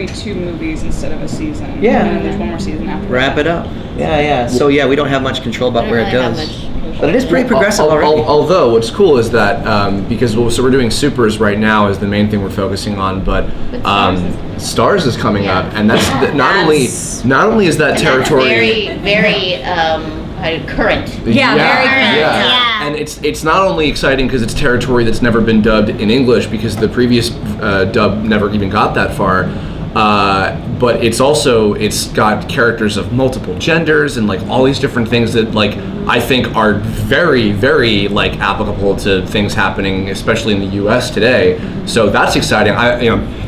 be 2 movies instead of a season. Yeah. And then there's one more season after. Wrap it up. Yeah. So we don't have much control about where it goes. But it is pretty progressive already. Although what's cool is that because we're doing supers right now is the main thing we're focusing on, but Stars is coming up, and that's not only is that territory very current. Yeah, very current. Yeah. And it's not only exciting because it's territory that's never been dubbed in English because the previous dub never even got that far. But it's got characters of multiple genders and like all these different things that like I think are very, very like applicable to things happening, especially in the U.S. today. So that's exciting.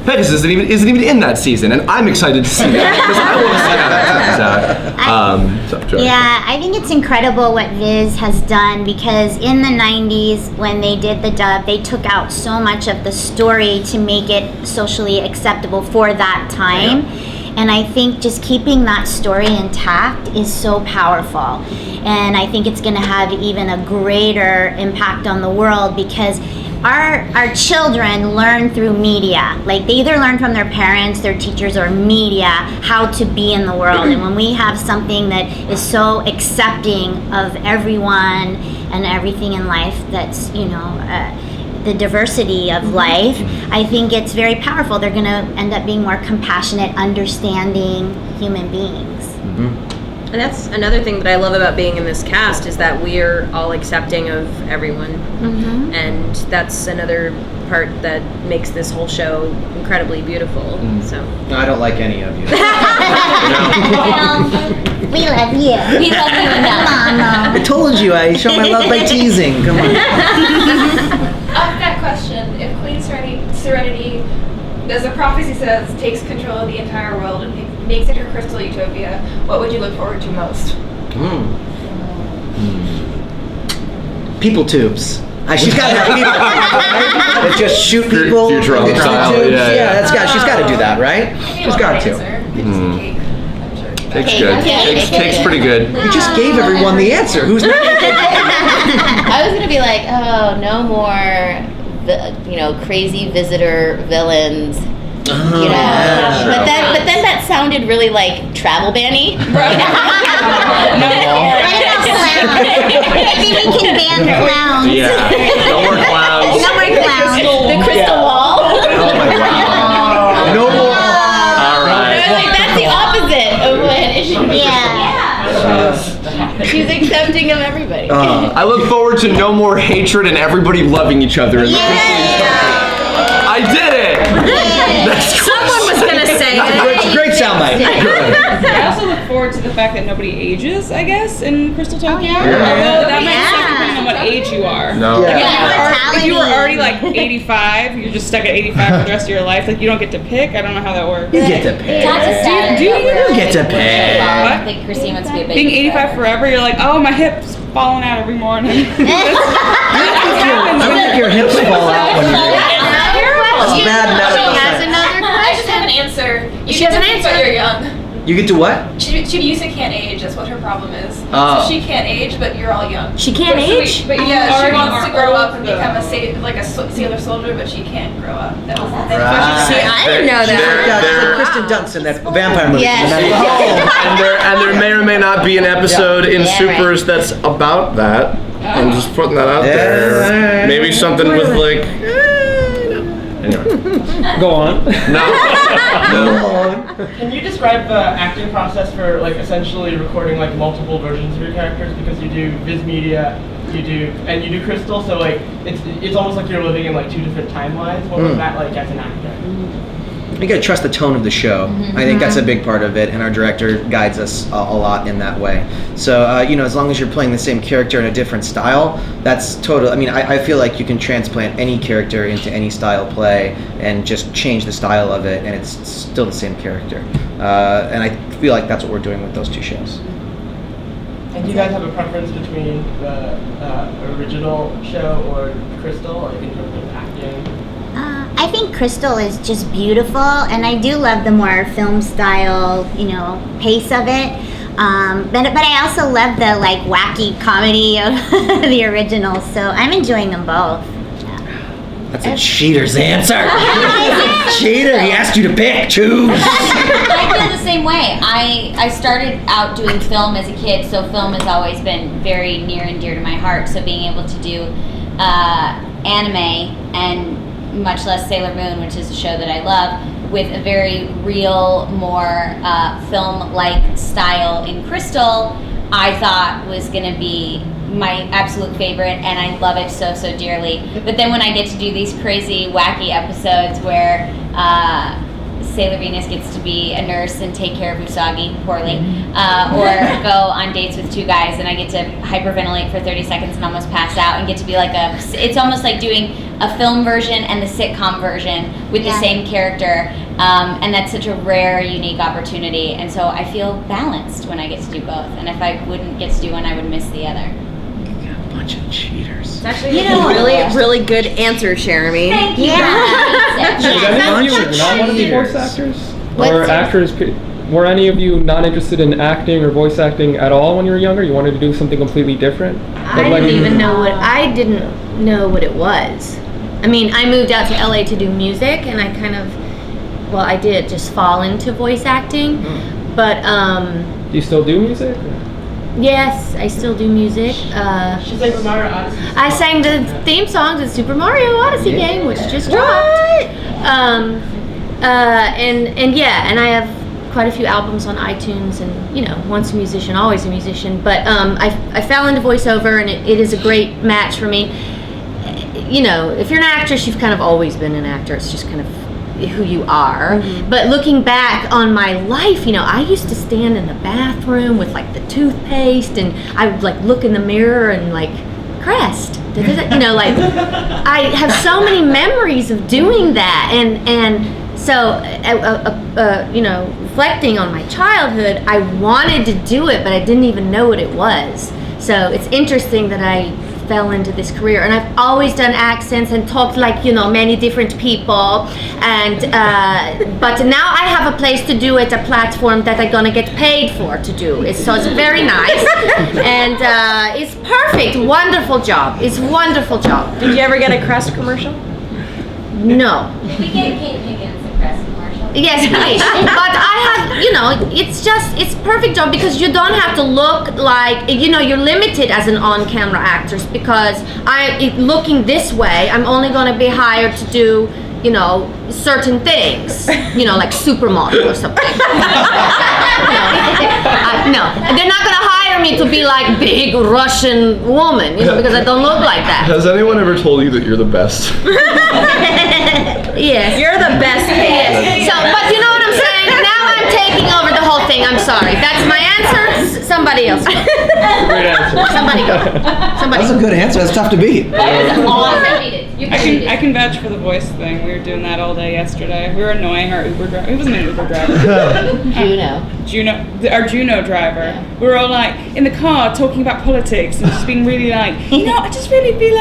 Pegasus isn't even in that season, and I'm excited to see that because I want to see how that turns out. Yeah, I think it's incredible what Viz has done because in the 90s when they did the dub, they took out so much of the story to make it socially acceptable for that time. Yeah. And I think just keeping that story intact is so powerful. And I think it's going to have even a greater impact on the world because our children learn through media. Like they either learn from their parents, their teachers, or media how to be in the world. And when we have something that is so accepting of everyone and everything in life that's, the diversity of life, I think it's very powerful. They're going to end up being more compassionate, understanding human beings. And that's another thing that I love about being in this cast is that we're all accepting of everyone. And that's another part that makes this whole show incredibly beautiful. So No, I don't like any of you. Well, we love you. We love you enough. I told you I show my love by teasing. Come on. That question, if Queen Serenity, as the prophecy says, takes control of the entire world and makes it her crystal utopia, what would you look forward to most? People tubes. She's got to have people. That just shoot people. Futurama style. Yeah, she's got to do that, right? She's got to. Cake's good. Cake's pretty good. You just gave everyone the answer. Who's not? I was gonna be like, oh, no more, crazy visitor villains. But then that sounded really like travel banny. What about clowns? Maybe we can ban clowns. Yeah. No more clowns. No more clowns. The crystal wall. Oh my God. No more. All right. That's the opposite of what it should be. Yeah. She's accepting of everybody. I look forward to no more hatred and everybody loving each other. I did it! That's someone was gonna say it. Great soundbite. I also look forward to the fact that nobody ages, I guess, in Crystal Tokyo. Although that might suck depending on what age you are. No. If you were already like 85, you're just stuck at 85 for the rest of your life. Like you don't get to pick. I don't know how that works. You get to pick. Do you get to pick? I think Christine wants to be a baby. Being 85 forever, you're like, oh, my hip's falling out every morning. I don't think your hips fall out when you do that. She has another question. I just have an answer. She has an answer. But you're young. You get to what? Chibiusa can't age. That's what her problem is. Oh. So she can't age, but you're all young. She can't age? But yeah, she wants to grow up and become a sailor soldier, but she can't grow up. That was the thing. See, I didn't know that. Like Kristen Dunst in that vampire movie. Yes. And there may or may not be an episode in Supers that's about that. I'm just putting that out there. Maybe something with like. Anyway. Go on. No. Can you describe the acting process for like essentially recording like multiple versions of your characters? Because you do Viz Media, you do Crystal, so like it's almost like you're living in like 2 different timelines. What was that like as an actor? You gotta trust the tone of the show. I think that's a big part of it, and our director guides us a lot in that way. So, as long as you're playing the same character in a different style, that's total. I mean, I feel like you can transplant any character into any style play and just change the style of it, and it's still the same character. And I feel like that's what we're doing with those 2 shows. And do you guys have a preference between the original show or Crystal, like in terms of acting? I think Crystal is just beautiful, and I do love the more film style, pace of it. But I also love the like wacky comedy of the original, so I'm enjoying them both. That's a cheater's answer. Cheater, he asked you to pick, choose. I feel the same way. I started out doing film as a kid, so film has always been very near and dear to my heart. So being able to do anime, and much less Sailor Moon, which is a show that I love, with a very real, more film-like style in Crystal, I thought was going to be my absolute favorite, and I love it so dearly. But then when I get to do these crazy, wacky episodes where Sailor Venus gets to be a nurse and take care of Usagi poorly, or go on dates with two guys, and I get to hyperventilate for 30 seconds and almost pass out, and get to be like it's almost like doing a film version and the sitcom version with the same character, and that's such a rare, unique opportunity, and so I feel balanced when I get to do both, and if I wouldn't get to do one, I would miss the other. Bunch of cheaters. It's actually really good answer, Cherami. Thank you. Did any of you not want to be voice actors? Or actors? Were any of you not interested in acting or voice acting at all when you were younger? You wanted to do something completely different? I didn't know what it was. I mean, I moved out to LA to do music, and I did just fall into voice acting. But do you still do music? yes, I still do music. She sang the Mario Odyssey. I sang the theme song to the Super Mario Odyssey game, which just dropped. And I have quite a few albums on iTunes, and once a musician, always a musician. But I fell into voiceover, and it is a great match for me. If you're an actress, you've kind of always been an actor. It's just kind of who you are. Mm-hmm. But looking back on my life, I used to stand in the bathroom with the toothpaste, and I would look in the mirror and Crest. I have so many memories of doing that, and so reflecting on my childhood, I wanted to do it, but I didn't even know what it was. So it's interesting that I fell into this career, and I've always done accents and talked many different people, and but now I have a place to do it, a platform that I'm gonna get paid for to do. So it's very nice, and it's perfect. Wonderful job. It's a wonderful job. Did you ever get a Crest commercial? No. Did we get Kate Higgins a press commercial? Yes, please. But I have, it's perfect job because you don't have to look like, you're limited as an on-camera actress because looking this way, I'm only going to be hired to do, certain things, like supermodel or something. No, they're not going to hire me to be like big Russian woman, because I don't look like that. Has anyone ever told you that you're the best? Yes. You're the best. Yes. So, but you know what I'm saying? Now I'm taking over the whole thing. I'm sorry. That's my answer. Somebody else go. Great answer. Somebody go. That's a good answer. That's tough to beat. I can vouch for the voice thing. We were doing that all day yesterday. We were annoying our Uber driver. He wasn't an Uber driver. Our Juno driver. Yeah. We were all in the car talking about politics and just being really I just really feel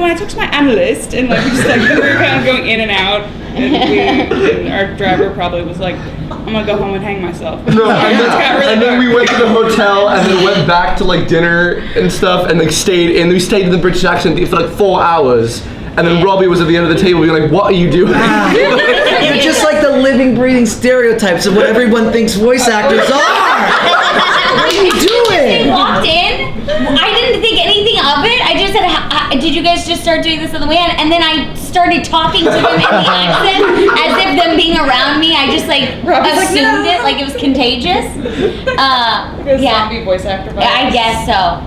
when I talk to my analyst and we just we were kind of going in and out. And our driver probably was I'm gonna go home and hang myself. No, and then we went to the hotel and then went back to dinner and stuff and we stayed in the British accent for 4 hours. And then Robbie was at the end of the table being like, what are you doing? You're just like the living, breathing stereotypes of what everyone thinks voice actors are. What are you doing? They walked in. I didn't think anything of it. I just said, did you guys just start doing this on the way in? And then I started talking to them in the accent as if them being around me, I just assumed it like it was contagious. Zombie voice actor vibes. I guess so.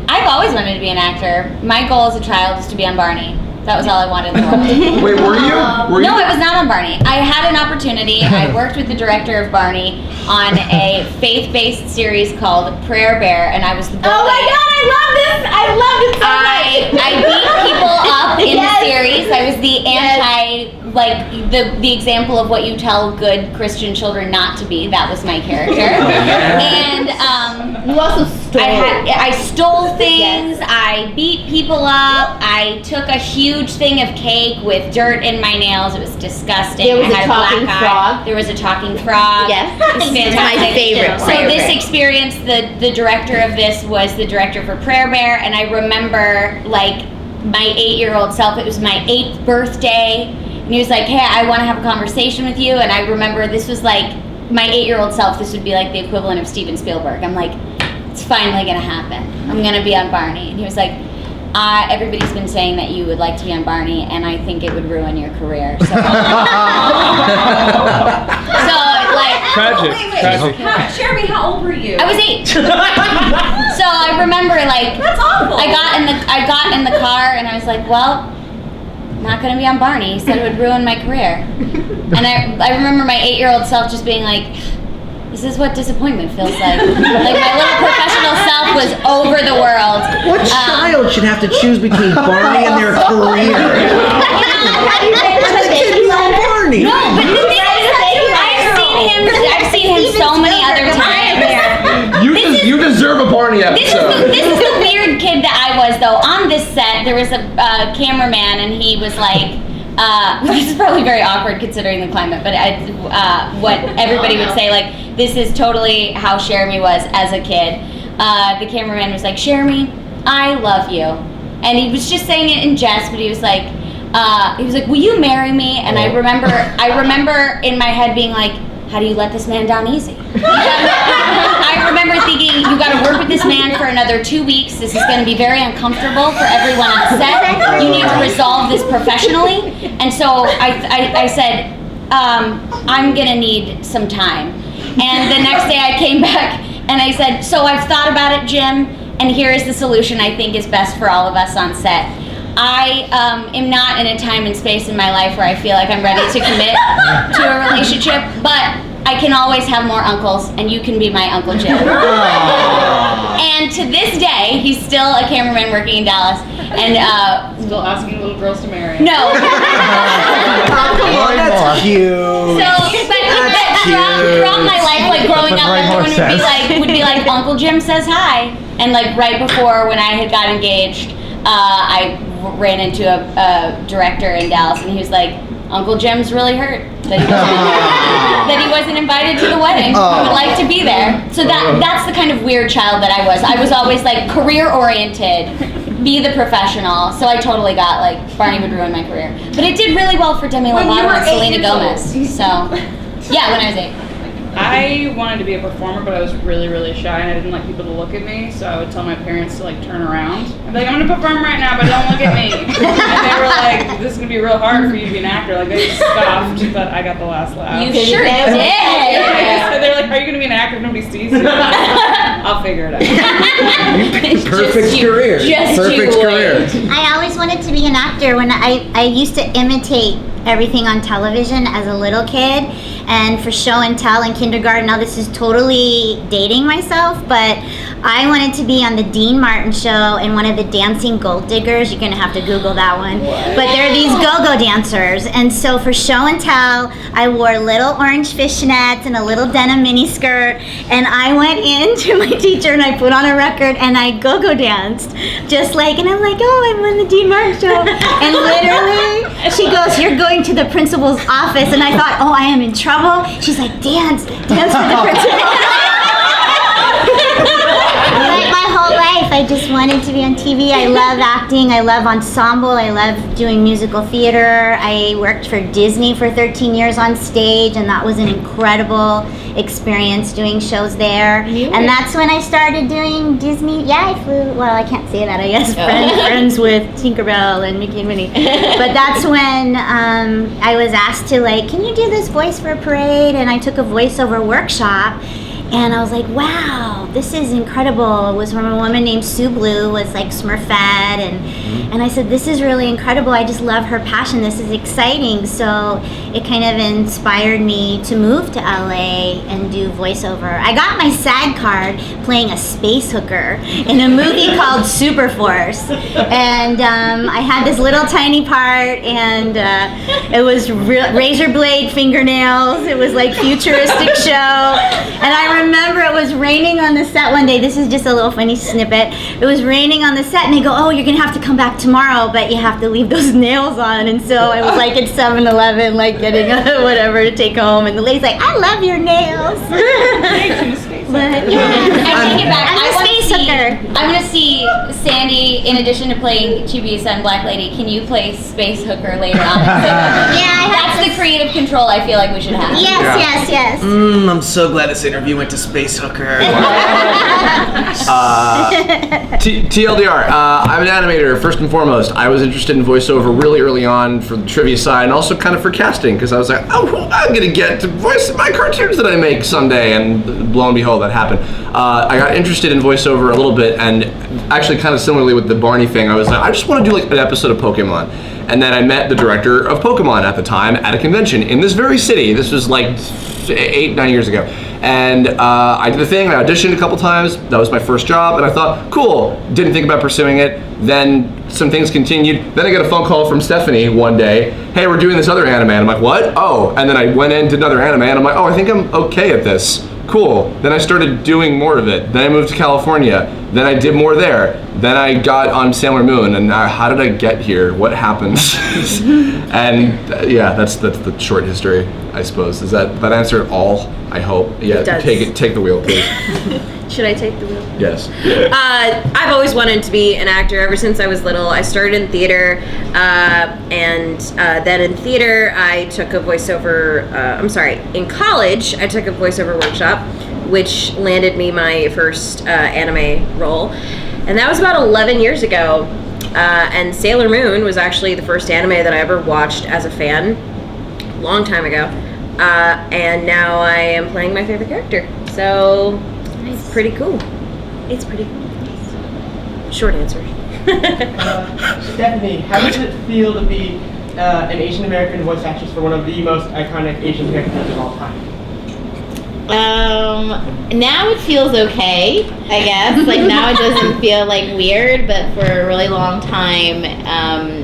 I've always wanted to be an actor. My goal as a child was to be on Barney. That was all I wanted in the world. Wait, were you? No, I was not on Barney. I had an opportunity. I worked with the director of Barney on a faith-based series called Prayer Bear, and I was the bully. Oh my god, I love this! I loved it so much! I beat people up in the series. I was the the example of what you tell good Christian children not to be. That was my character. And you also stole. I stole things. Yes. I beat people up. I took a huge thing of cake with dirt in my nails. It was disgusting. There was I had a talking frog. There was a talking frog. Yes. It's my favorite. So this experience, the director of this was the director for Prayer Bear, and I remember my 8-year-old self. It was my 8th birthday, and he was like, hey, I want to have a conversation with you. And I remember this was like, my 8-year-old self, this would be like the equivalent of Steven Spielberg. I'm like, it's finally gonna happen. I'm gonna be on Barney. And he was like, everybody's been saying that you would like to be on Barney, and I think it would ruin your career. So, Tragic. Cherami, how old were you? I was 8. So I remember, like, That's awful. I got in the car, and I was like, well, not gonna be on Barney. He said it would ruin my career. And I remember my 8-year-old self just being like, this is what disappointment feels like. Like, my little professional self was over the world. What child should have to choose between Barney and their career? Let the kid be on Barney. No, but the thing is, I've seen him so many other times. You deserve a Barney episode. This is the weird kid that I was, though. On this set, there was a cameraman, and he was like, this is probably very awkward considering the climate, but what everybody would say, like, this is totally how Cherami was as a kid. The cameraman was like, Cherami, I love you. And he was just saying it in jest, but he was like, will you marry me? And I remember in my head being like, how do you let this man down easy? I remember thinking, you got to work with this man for another 2 weeks. This is going to be very uncomfortable for everyone on set. You need to resolve this professionally. And so I said, I'm going to need some time. And the next day I came back and I said, so I've thought about it, Jim, and here is the solution I think is best for all of us on set. I am not in a time and space in my life where I feel like I'm ready to commit to a relationship, but I can always have more uncles, and you can be my Uncle Jim. And to this day, he's still a cameraman working in Dallas, and Still asking little girls to marry him. no. Oh, that's cute. So, but throughout my life, like growing up, everyone would be like, Uncle Jim says hi, and like right before when I had got engaged, I ran into a director in Dallas, and he was like, Uncle Jim's really hurt that he wasn't invited to the wedding. He would like to be there. So that's the kind of weird child that I was. I was always like career oriented, be the professional. So I totally got like Barney would ruin my career. But it did really well for Demi Lovato and Selena Gomez. So yeah, when I was 8. I wanted to be a performer, but I was really, really shy, and I didn't like people to look at me, so I would tell my parents to like turn around. I'd be like, I'm gonna perform right now, but don't look at me. And they were like, this is gonna be real hard for you to be an actor. Like, they scoffed, but I got the last laugh. You sure did. So they're like, are you gonna be an actor if nobody sees you? I'll figure it out. Perfect career. Perfect career. I always wanted to be an actor. When I used to imitate everything on television as a little kid, and for show and tell in kindergarten. Now this is totally dating myself, but I wanted to be on the Dean Martin show and one of the dancing gold diggers. You're gonna have to Google that one. What? But they're these go-go dancers, and so for show and tell, I wore little orange fishnets and a little denim mini skirt, and I went in to my teacher and I put on a record and I go-go danced, just like, and I'm like, oh, I'm on the Dean Martin show, and literally she goes, you're going to the principal's office, and I thought, oh, I am in trouble. She's like, dance for the principal. Like my whole life, I just wanted to be on TV. I love acting. I love ensemble. I love doing musical theater. I worked for Disney for 13 years on stage, and that was an incredible experience doing shows there. And that's when I started doing Disney. Yeah, I flew. Well, I can't say that, I guess. Friends with Tinkerbell and Mickey and Minnie. But that's when I was asked to, like, can you do this voice for a parade? And I took a voiceover workshop. And I was like, wow, this is incredible. It was from a woman named Sue Blue, was like Smurfette, and I said, this is really incredible. I just love her passion. This is exciting. So it kind of inspired me to move to LA and do voiceover. I got my SAG card playing a space hooker in a movie called Super Force. And I had this little tiny part, and it was razor blade fingernails. It was like futuristic show. And I remember it was raining on the set one day. This is just a little funny snippet. It was raining on the set, and they go, oh, you're gonna have to come back tomorrow, but you have to leave those nails on. And so I was like at 7-Eleven, like getting whatever to take home, and the lady's like, I love your nails. But I take it back. I'm I a wanna space see- hooker. I want to see Sandy, in addition to playing Chibiusa and Black Lady, can you play Space Hooker later on? That's the creative control I feel like we should have. Yes. I'm so glad this interview went to Space Hooker. TLDR, I'm an animator first and foremost. I was interested in voiceover really early on for the trivia side, and also kind of for casting, because I was like, oh, I'm gonna get to voice my cartoons that I make someday, and lo and behold, that happened. I got interested in voiceover a little bit, and actually kind of similarly with the Barney thing, I was like, I just want to do like an episode of Pokemon. And then I met the director of Pokemon at the time at a convention in this very city. This was like 8-9 years ago. And I did the thing, I auditioned a couple times, that was my first job, and I thought, cool, didn't think about pursuing it. Then some things continued. Then I got a phone call from Stephanie one day, hey, we're doing this other anime. And I'm like, what? Oh, and then I went in, did another anime, and I'm like, oh, I think I'm okay at this. Cool. Then I started doing more of it. Then I moved to California. Then I did more there. Then I got on Sailor Moon, and how did I get here? What happened? And yeah, that's the short history, I suppose. Does that answer it all? I hope. Yeah. It does. Take the wheel, please. Should I take the wheel? Yes. I've always wanted to be an actor ever since I was little. I started in theater, and then in theater I took a voiceover. In college I took a voiceover workshop, which landed me my first anime role, and that was about 11 years ago. And Sailor Moon was actually the first anime that I ever watched as a fan, long time ago. And now I am playing my favorite character. So it's pretty cool. It's pretty cool. Short answer. Stephanie, how does it feel to be an Asian American voice actress for one of the most iconic Asian characters of all time? Now it feels okay, I guess. Like now it doesn't feel like weird, but for a really long time,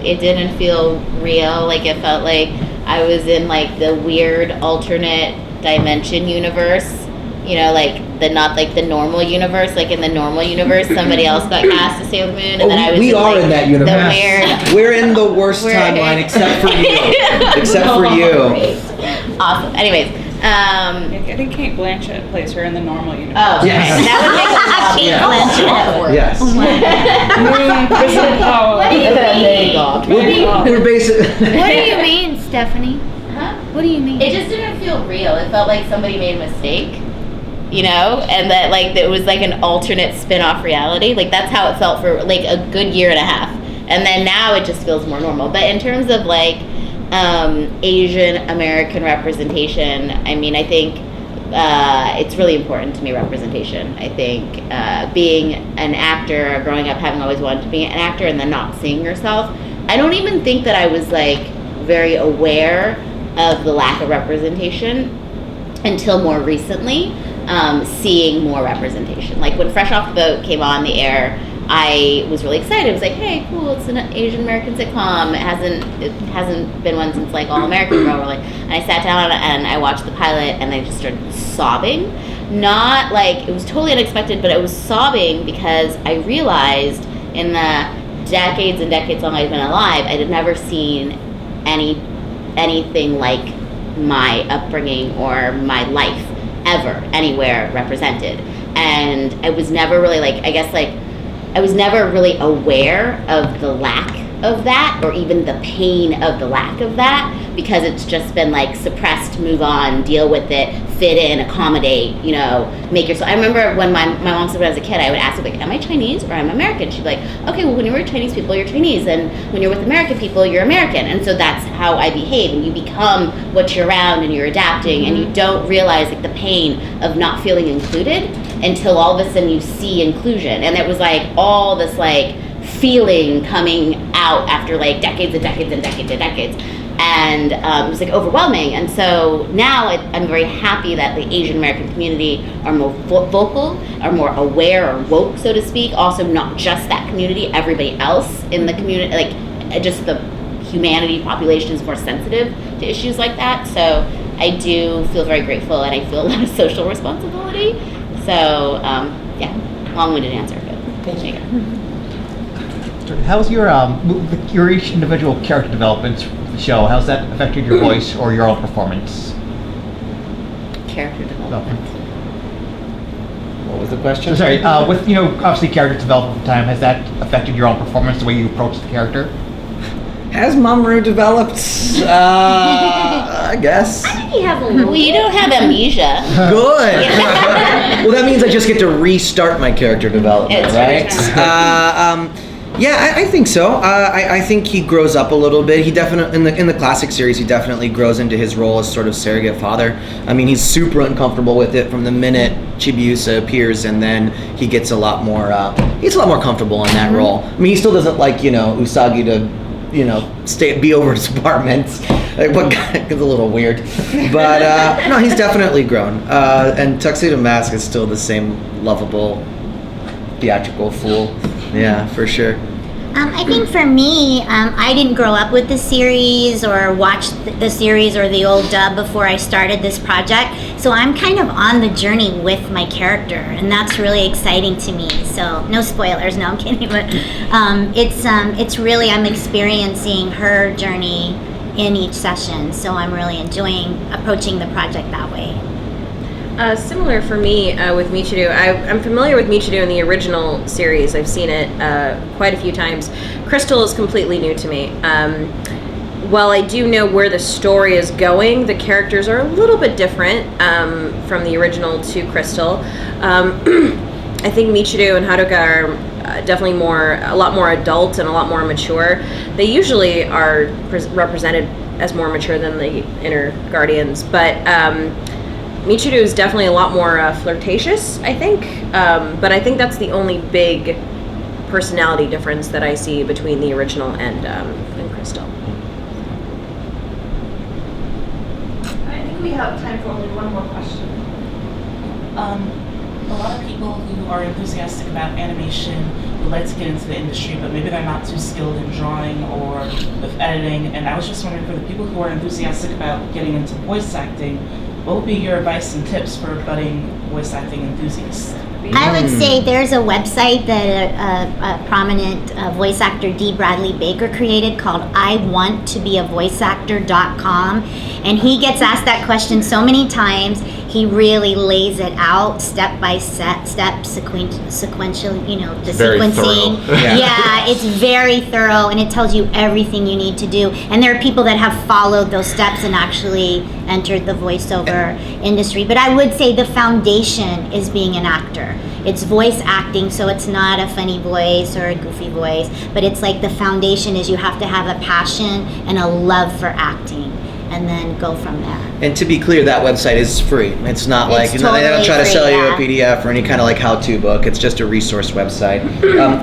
it didn't feel real. Like it felt like I was in like the weird alternate dimension universe. You know, like not like the normal universe. Like in the normal universe, somebody else got cast as Sailor Moon, and then I was we in, are like, in that the universe. weird. We're in the worst timeline, except for you. Except for you. Great. Awesome. Anyways. I think Kate Blanchett plays her in the normal universe. Oh, Yes. okay. That would make Kate Blanchett. Yes. We're basically. What do you mean, Stephanie? Huh? What do you mean? It just didn't feel real. It felt like somebody made a mistake, you know, and that like it was like an alternate spin-off reality. Like that's how it felt for like a good year and a half. And then now it just feels more normal. But in terms of like Asian American representation, I mean, I think it's really important to me, representation. I think being an actor, growing up having always wanted to be an actor and then not seeing yourself, I don't even think that I was like very aware of the lack of representation until more recently, seeing more representation. Like when Fresh Off the Boat came on the air, I was really excited. I was like, hey, cool, it's an Asian American sitcom. It hasn't been one since like All American Girl, really. And I sat down and I watched the pilot and I just started sobbing. Not like, it was totally unexpected, but I was sobbing because I realized in the decades and decades long I've been alive, I had never seen anything like my upbringing or my life ever anywhere represented. And I was never really like, I was never really aware of the lack of that, or even the pain of the lack of that, because it's just been like suppressed, move on, deal with it, fit in, accommodate, you know, make yourself. I remember when my mom said when I was a kid, I would ask her like, am I Chinese or am I American? She'd be like, okay, well when you're with Chinese people, you're Chinese, and when you're with American people, you're American. And so that's how I behave, and you become what you're around and you're adapting, and you don't realize like the pain of not feeling included until all of a sudden you see inclusion. And it was like all this like feeling coming out after like decades and decades and decades and decades, and it was like overwhelming. And so now I'm very happy that the Asian American community are more vocal, are more aware or woke, so to speak. Also not just that community, everybody else in the community, like just the humanity population is more sensitive to issues like that. So I do feel very grateful, and I feel a lot of social responsibility. So yeah, long-winded answer, but thank you. How's your each individual character development for the show? How's that affected your voice or your own performance? Character development. What was the question? Sorry, with obviously character development over time, has that affected your own performance, the way you approach the character? Has Mamoru developed? I guess. I think he has a little. Well, you don't have amnesia. Good. Well, that means I just get to restart my character development, It's right? Yeah, I think so. I think he grows up a little bit. He definitely in the classic series, he definitely grows into his role as sort of surrogate father. I mean, he's super uncomfortable with it from the minute Chibiusa appears, and then he gets a lot more. He's a lot more comfortable in that role. I mean, he still doesn't like Usagi to be over his apartment. Like, what guy? It's a little weird, but no, he's definitely grown. And Tuxedo Mask is still the same lovable, theatrical fool. Yeah, for sure. I think for me, I didn't grow up with the series or watch the series or the old dub before I started this project. So I'm kind of on the journey with my character, and that's really exciting to me. So no spoilers, no, I'm kidding. But it's really, I'm experiencing her journey in each session. So I'm really enjoying approaching the project that way. Similar for me with Michiru. I'm familiar with Michiru in the original series. I've seen it quite a few times. Crystal is completely new to me. While I do know where the story is going, the characters are a little bit different from the original to Crystal. I think Michiru and Haruka are definitely a lot more adult and a lot more mature. They usually are represented as more mature than the inner guardians, but Michiru is definitely a lot more flirtatious, I think, but I think that's the only big personality difference that I see between the original and Crystal. I think we have time for only one more question. A lot of people who are enthusiastic about animation would like to get into the industry, but maybe they're not too skilled in drawing or with editing, and I was just wondering, for the people who are enthusiastic about getting into voice acting, what would be your advice and tips for budding voice acting enthusiasts? I would say there's a website that a prominent voice actor, D. Bradley Baker, created called iwanttobeavoiceactor.com, and he gets asked that question so many times. He really lays it out step by step, sequential, the sequencing. Yeah, it's very thorough, and it tells you everything you need to do. And there are people that have followed those steps and actually entered the voiceover industry. But I would say the foundation is being an actor. It's voice acting, so it's not a funny voice or a goofy voice, but it's like the foundation is you have to have a passion and a love for acting, and then go from there. And to be clear, that website is free. It's not like It's they don't try to totally sell free, you a yeah. PDF or any kind of like how-to book. It's just a resource website.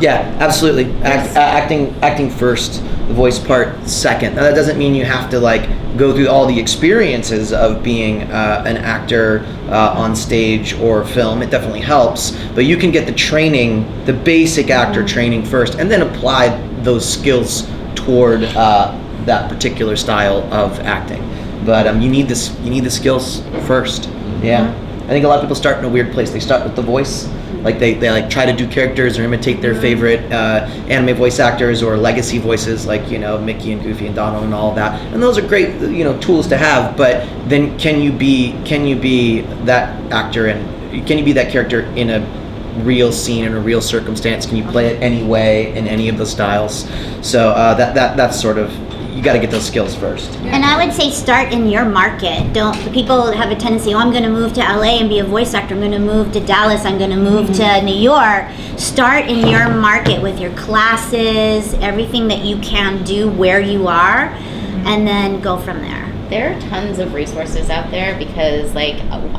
Yeah, absolutely. Acting first, the voice part second. Now, that doesn't mean you have to like go through all the experiences of being an actor on stage or film. It definitely helps, but you can get the training, the basic actor training first, and then apply those skills toward that particular style of acting. But you need the skills first. Yeah, I think a lot of people start in a weird place. They start with the voice, like they like try to do characters or imitate their favorite anime voice actors or legacy voices, like Mickey and Goofy and Donald and all of that. And those are great tools to have. But then can you be that actor and can you be that character in a real scene, in a real circumstance? Can you play it any way in any of the styles? So that's sort of, you got to get those skills first. And I would say start in your market. People have a tendency, I'm going to move to LA and be a voice actor. I'm going to move to Dallas. I'm going to move to New York. Start in your market with your classes, everything that you can do where you are, and then go from there. There are tons of resources out there because, like,